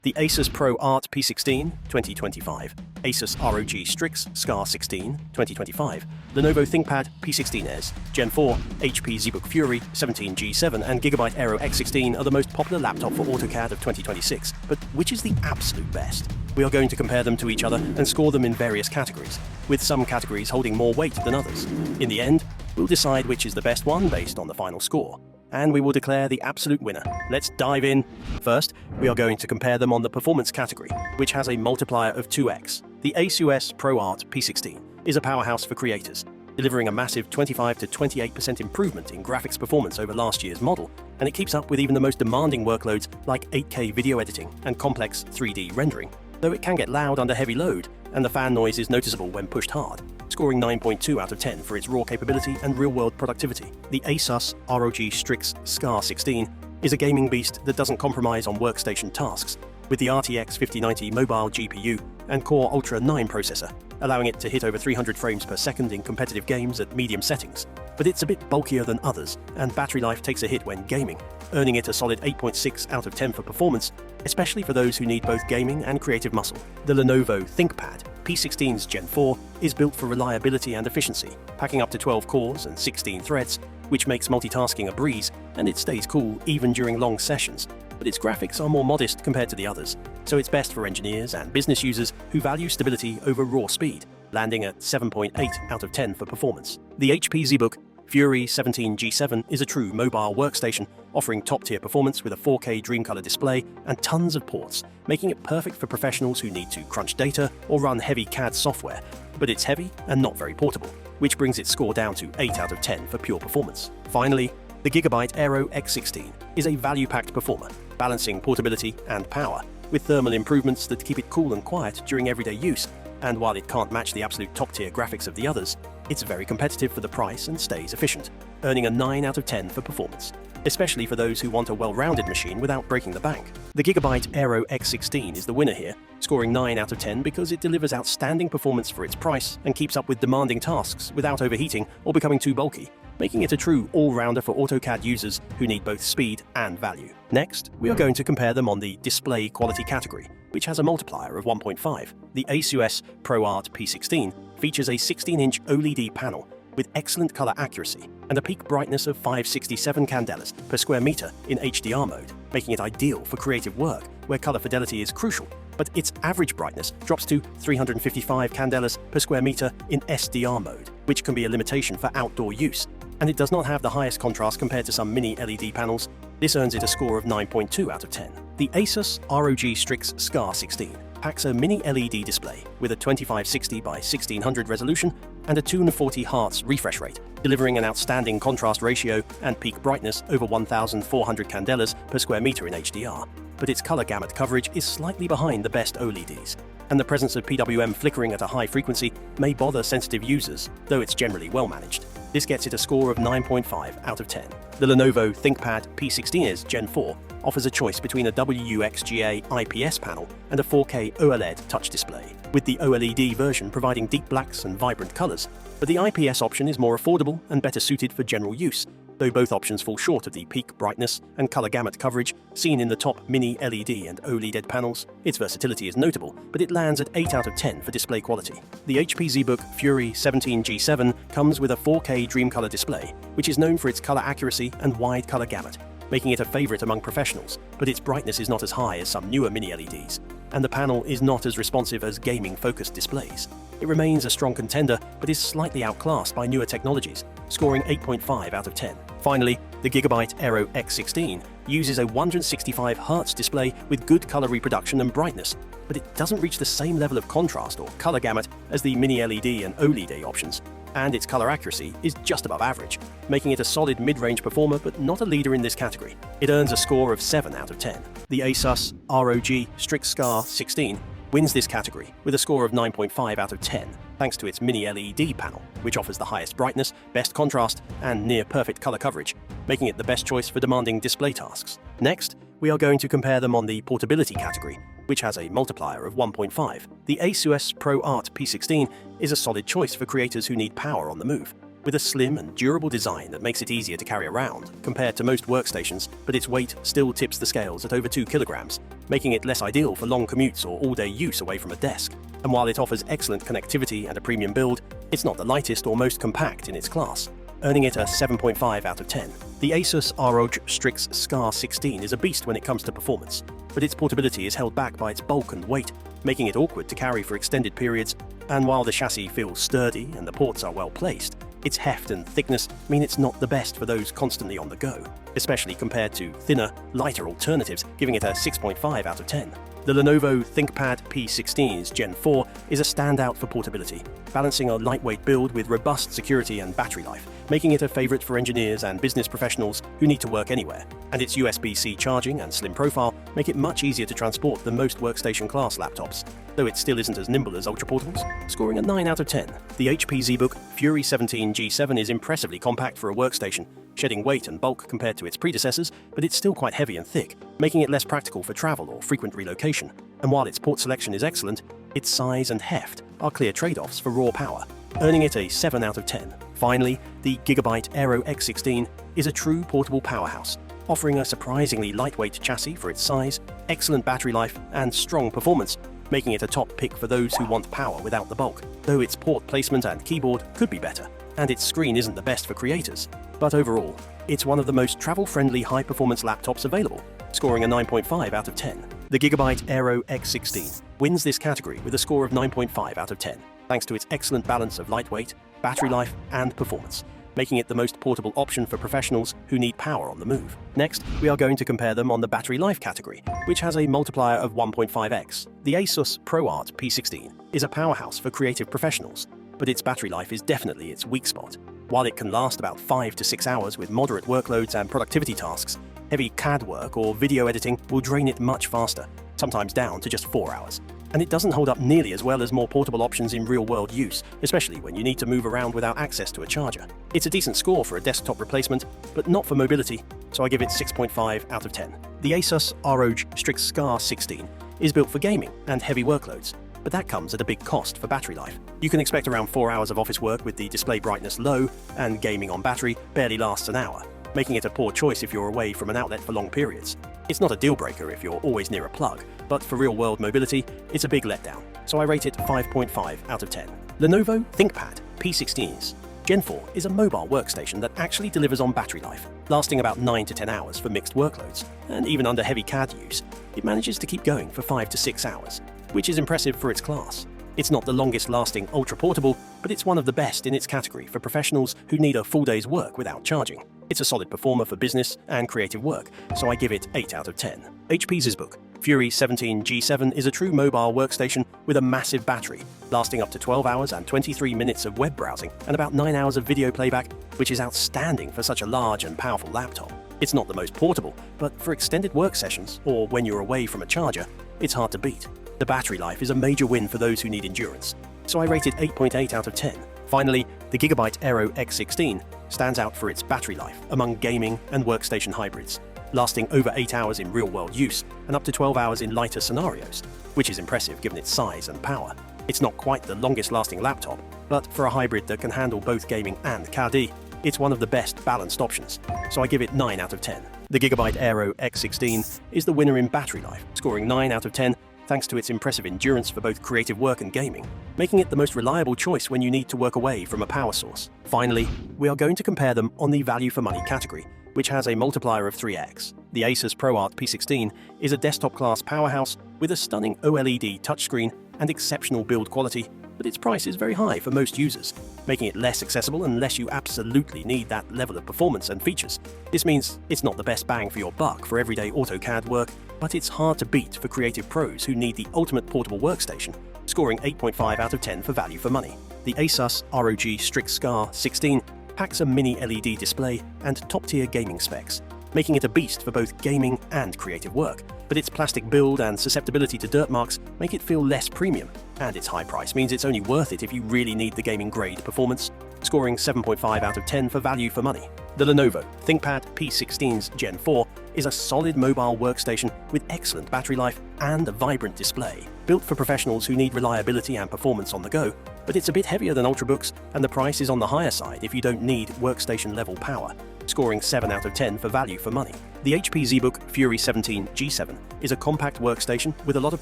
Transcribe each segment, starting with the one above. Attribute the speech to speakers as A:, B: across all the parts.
A: The Asus Pro Art P16 2025, Asus ROG Strix Scar 16 2025, Lenovo ThinkPad P16s, Gen 4, HP ZBook Fury 17G7 and Gigabyte Aero X16 are the most popular laptop for AutoCAD of 2026, but which is the absolute best? We are going to compare them to each other and score them in various categories, with some categories holding more weight than others. In the end, we'll decide which is the best one based on the final score, and we will declare the absolute winner. Let's dive in. First, we are going to compare them on the performance category, which has a multiplier of 2x. The Asus Pro Art P16 is a powerhouse for creators, delivering a massive 25 to 28% improvement in graphics performance over last year's model, and it keeps up with even the most demanding workloads like 8K video editing and complex 3D rendering, though it can get loud under heavy load, and the fan noise is noticeable when pushed hard, scoring 9.2 out of 10 for its raw capability and real-world productivity. The Asus ROG Strix Scar 16 is a gaming beast that doesn't compromise on workstation tasks, with the RTX 5090 mobile GPU and Core Ultra 9 processor, allowing it to hit over 300 frames per second in competitive games at medium settings. But it's a bit bulkier than others, and battery life takes a hit when gaming, earning it a solid 8.6 out of 10 for performance, especially for those who need both gaming and creative muscle. The Lenovo ThinkPad P16's Gen 4 is built for reliability and efficiency, packing up to 12 cores and 16 threads, which makes multitasking a breeze, and it stays cool even during long sessions. But its graphics are more modest compared to the others, so it's best for engineers and business users who value stability over raw speed, landing at 7.8 out of 10 for performance. The HP ZBook Fury 17G7 is a true mobile workstation, offering top-tier performance with a 4K Dreamcolor display and tons of ports, making it perfect for professionals who need to crunch data or run heavy CAD software. But it's heavy and not very portable, which brings its score down to 8 out of 10 for pure performance. Finally, the Gigabyte Aero X16 is a value-packed performer, balancing portability and power, with thermal improvements that keep it cool and quiet during everyday use. And while it can't match the absolute top-tier graphics of the others, it's very competitive for the price and stays efficient, earning a 9 out of 10 for performance, especially for those who want a well-rounded machine without breaking the bank. The Gigabyte Aero X16 is the winner here, scoring 9 out of 10 because it delivers outstanding performance for its price and keeps up with demanding tasks without overheating or becoming too bulky, making it a true all-rounder for AutoCAD users who need both speed and value. Next, we are going to compare them on the display quality category, which has a multiplier of 1.5. The Asus Pro Art P16 features a 16-inch OLED panel with excellent color accuracy and a peak brightness of 567 candelas per square meter in HDR mode, making it ideal for creative work where color fidelity is crucial, but its average brightness drops to 355 candelas per square meter in SDR mode, which can be a limitation for outdoor use. And it does not have the highest contrast compared to some mini LED panels. This earns it a score of 9.2 out of 10. The Asus ROG Strix Scar 16 packs a mini LED display with a 2560 by 1600 resolution and a 240 Hz refresh rate, delivering an outstanding contrast ratio and peak brightness over 1400 candelas per square meter in HDR. But its color gamut coverage is slightly behind the best OLEDs, and the presence of PWM flickering at a high frequency may bother sensitive users, though it's generally well managed. This gets it a score of 9.5 out of 10. The Lenovo ThinkPad P16's Gen 4 offers a choice between a WXGA IPS panel and a 4K OLED touch display, with the OLED version providing deep blacks and vibrant colors. But the IPS option is more affordable and better suited for general use, though both options fall short of the peak brightness and color gamut coverage seen in the top mini LED and OLED panels. Its versatility is notable, but it lands at 8 out of 10 for display quality. The HP ZBook Fury 17G7 comes with a 4K Dreamcolor display, which is known for its color accuracy and wide color gamut, making it a favorite among professionals, but its brightness is not as high as some newer mini LEDs, and the panel is not as responsive as gaming-focused displays. It remains a strong contender, but is slightly outclassed by newer technologies, scoring 8.5 out of 10. Finally, the Gigabyte Aero X16 uses a 165 Hz display with good color reproduction and brightness, but it doesn't reach the same level of contrast or color gamut as the mini LED and OLED options, and its color accuracy is just above average, making it a solid mid-range performer but not a leader in this category. It earns a score of 7 out of 10. The Asus ROG Strix Scar 16 wins this category with a score of 9.5 out of 10, thanks to its mini LED panel, which offers the highest brightness, best contrast, and near-perfect color coverage, making it the best choice for demanding display tasks. Next, we are going to compare them on the portability category, which has a multiplier of 1.5. The Asus Pro Art P16 is a solid choice for creators who need power on the move, with a slim and durable design that makes it easier to carry around compared to most workstations, but its weight still tips the scales at over 2 kilograms, making it less ideal for long commutes or all-day use away from a desk. And while it offers excellent connectivity and a premium build, it's not the lightest or most compact in its class, earning it a 7.5 out of 10. The Asus ROG Strix SCAR 16 is a beast when it comes to performance, but its portability is held back by its bulk and weight, making it awkward to carry for extended periods. And while the chassis feels sturdy and the ports are well placed, its heft and thickness mean it's not the best for those constantly on the go, especially compared to thinner, lighter alternatives, giving it a 6.5 out of 10. The Lenovo ThinkPad P16's Gen 4 is a standout for portability, balancing a lightweight build with robust security and battery life, making it a favorite for engineers and business professionals who need to work anywhere. And its USB-C charging and slim profile make it much easier to transport than most workstation-class laptops, though it still isn't as nimble as ultra-portables, scoring a 9 out of 10. The HP ZBook Fury 17 G7 is impressively compact for a workstation, shedding weight and bulk compared to its predecessors, but it's still quite heavy and thick, making it less practical for travel or frequent relocation. And while its port selection is excellent, its size and heft are clear trade-offs for raw power, earning it a 7 out of 10. Finally, the Gigabyte Aero X16 is a true portable powerhouse, offering a surprisingly lightweight chassis for its size, excellent battery life, and strong performance, making it a top pick for those who want power without the bulk, though its port placement and keyboard could be better, and its screen isn't the best for creators. But overall, it's one of the most travel-friendly high-performance laptops available, scoring a 9.5 out of 10. The Gigabyte Aero X16 wins this category with a score of 9.5 out of 10, thanks to its excellent balance of lightweight, battery life, and performance, making it the most portable option for professionals who need power on the move. Next, we are going to compare them on the battery life category, which has a multiplier of 1.5x. The Asus ProArt P16 is a powerhouse for creative professionals, but its battery life is definitely its weak spot. While it can last about 5 to 6 hours with moderate workloads and productivity tasks, heavy CAD work or video editing will drain it much faster, sometimes down to just 4 hours. And it doesn't hold up nearly as well as more portable options in real-world use, especially when you need to move around without access to a charger. It's a decent score for a desktop replacement, but not for mobility, so I give it 6.5 out of 10. The Asus ROG Strix SCAR 16 is built for gaming and heavy workloads, but that comes at a big cost for battery life. You can expect around 4 hours of office work with the display brightness low, and gaming on battery barely lasts an hour, making it a poor choice if you're away from an outlet for long periods. It's not a deal breaker if you're always near a plug, but for real-world mobility, it's a big letdown, so I rate it 5.5 out of 10. Lenovo ThinkPad P16's Gen 4 is a mobile workstation that actually delivers on battery life, lasting about 9 to 10 hours for mixed workloads, and even under heavy CAD use, it manages to keep going for 5 to 6 hours, which is impressive for its class. It's not the longest-lasting ultra-portable, but it's one of the best in its category for professionals who need a full day's work without charging. It's a solid performer for business and creative work, so I give it 8 out of 10. HP's ZBook Fury 17 G7 is a true mobile workstation with a massive battery, lasting up to 12 hours and 23 minutes of web browsing and about 9 hours of video playback, which is outstanding for such a large and powerful laptop. It's not the most portable, but for extended work sessions or when you're away from a charger, it's hard to beat. The battery life is a major win for those who need endurance, so I rate it 8.8 out of 10. Finally, the Gigabyte Aero X16 stands out for its battery life among gaming and workstation hybrids, lasting over 8 hours in real-world use and up to 12 hours in lighter scenarios, which is impressive given its size and power. It's not quite the longest-lasting laptop, but for a hybrid that can handle both gaming and CAD, it's one of the best balanced options, so I give it 9 out of 10. The Gigabyte Aero X16 is the winner in battery life, scoring 9 out of 10 thanks to its impressive endurance for both creative work and gaming, making it the most reliable choice when you need to work away from a power source. Finally, we are going to compare them on the value for money category, which has a multiplier of 3x. The Asus ProArt P16 is a desktop-class powerhouse with a stunning OLED touchscreen and exceptional build quality, but its price is very high for most users, making it less accessible unless you absolutely need that level of performance and features. This means it's not the best bang for your buck for everyday AutoCAD work, but it's hard to beat for creative pros who need the ultimate portable workstation, scoring 8.5 out of 10 for value for money. The Asus ROG Strix SCAR 16 packs a mini LED display and top-tier gaming specs, making it a beast for both gaming and creative work, but its plastic build and susceptibility to dirt marks make it feel less premium, and its high price means it's only worth it if you really need the gaming-grade performance, scoring 7.5 out of 10 for value for money. The Lenovo ThinkPad P16's Gen 4 is a solid mobile workstation with excellent battery life and a vibrant display. Built for professionals who need reliability and performance on the go, but it's a bit heavier than Ultrabooks, and the price is on the higher side if you don't need workstation-level power, scoring 7 out of 10 for value for money. The HP ZBook Fury 17 G7 is a compact workstation with a lot of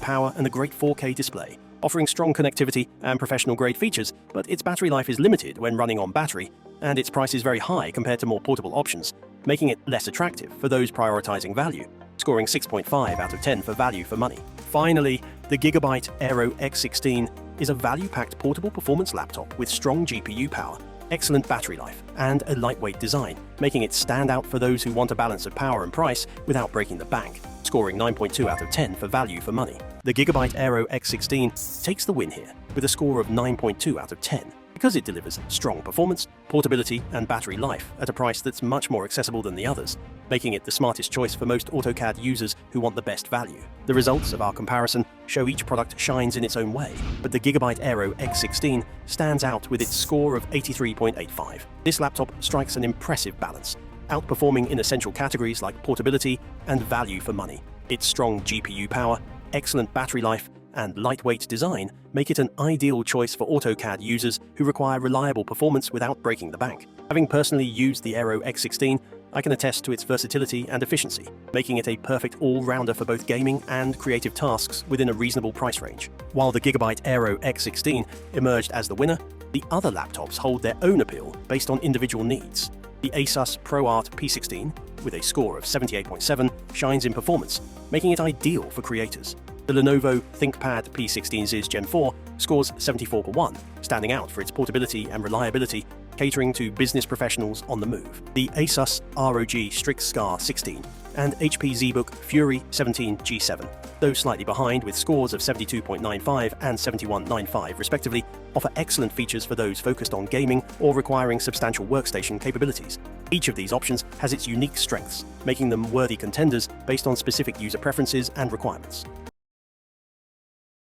A: power and a great 4K display, offering strong connectivity and professional-grade features, but its battery life is limited when running on battery, and its price is very high compared to more portable options, making it less attractive for those prioritizing value, scoring 6.5 out of 10 for value for money. Finally, the Gigabyte Aero X16 is a value-packed portable performance laptop with strong GPU power, excellent battery life, and a lightweight design, making it stand out for those who want a balance of power and price without breaking the bank, scoring 9.2 out of 10 for value for money. The Gigabyte Aero X16 takes the win here with a score of 9.2 out of 10 because it delivers strong performance, portability, and battery life at a price that's much more accessible than the others, making it the smartest choice for most AutoCAD users who want the best value. The results of our comparison show each product shines in its own way, but the Gigabyte Aero X16 stands out with its score of 83.85. This laptop strikes an impressive balance, outperforming in essential categories like portability and value for money. Its strong GPU power, excellent battery life, and lightweight design make it an ideal choice for AutoCAD users who require reliable performance without breaking the bank. Having personally used the Aero X16, I can attest to its versatility and efficiency, making it a perfect all-rounder for both gaming and creative tasks within a reasonable price range. While the Gigabyte Aero X16 emerged as the winner, the other laptops hold their own appeal based on individual needs. The Asus ProArt P16, with a score of 78.7, shines in performance, making it ideal for creators. The Lenovo ThinkPad P16's Gen 4 scores 74.1, standing out for its portability and reliability, catering to business professionals on the move. The Asus ROG Strix Scar 16 and HP ZBook Fury 17 G7, though slightly behind with scores of 72.95 and 71.95 respectively, offer excellent features for those focused on gaming or requiring substantial workstation capabilities. Each of these options has its unique strengths, making them worthy contenders based on specific user preferences and requirements.